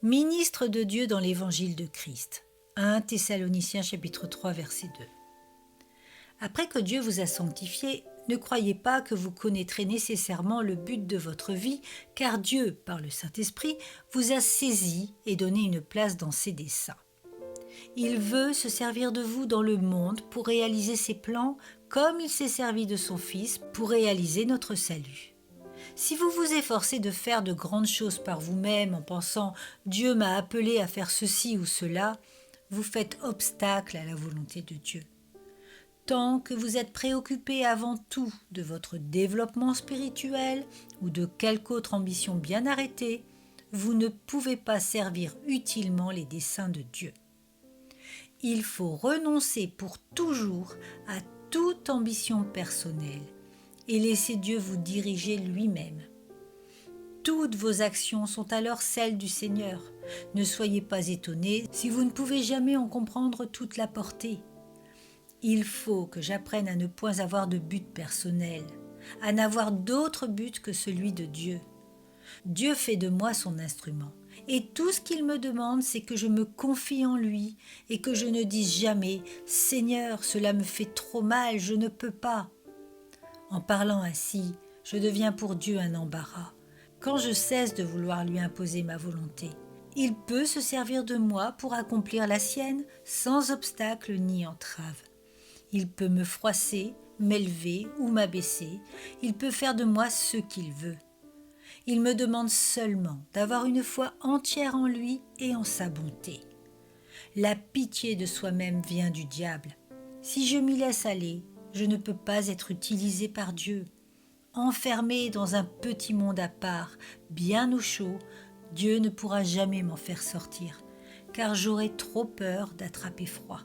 Ministre de Dieu dans l'évangile de Christ. 1 Thessaloniciens chapitre 3 verset 2. Après que Dieu vous a sanctifié, ne croyez pas que vous connaîtrez nécessairement le but de votre vie, car Dieu, par le Saint-Esprit, vous a saisi et donné une place dans ses desseins. Il veut se servir de vous dans le monde pour réaliser ses plans, comme il s'est servi de son Fils pour réaliser notre salut. Si vous vous efforcez de faire de grandes choses par vous-même en pensant « Dieu m'a appelé à faire ceci ou cela », vous faites obstacle à la volonté de Dieu. Tant que vous êtes préoccupé avant tout de votre développement spirituel ou de quelque autre ambition bien arrêtée, vous ne pouvez pas servir utilement les desseins de Dieu. Il faut renoncer pour toujours à toute ambition personnelle et laisser Dieu vous diriger lui-même. Toutes vos actions sont alors celles du Seigneur. Ne soyez pas étonnés si vous ne pouvez jamais en comprendre toute la portée. Il faut que j'apprenne à ne point avoir de but personnel, à n'avoir d'autre but que celui de Dieu. Dieu fait de moi son instrument, et tout ce qu'il me demande, c'est que je me confie en lui et que je ne dise jamais « Seigneur, cela me fait trop mal, je ne peux pas ». En parlant ainsi, je deviens pour Dieu un embarras, quand je cesse de vouloir lui imposer ma volonté. Il peut se servir de moi pour accomplir la sienne sans obstacle ni entrave. Il peut me froisser, m'élever ou m'abaisser. Il peut faire de moi ce qu'il veut. Il me demande seulement d'avoir une foi entière en lui et en sa bonté. La pitié de soi-même vient du diable. Si je m'y laisse aller, je ne peux pas être utilisé par Dieu. Enfermé dans un petit monde à part, bien au chaud, Dieu ne pourra jamais m'en faire sortir, car j'aurai trop peur d'attraper froid.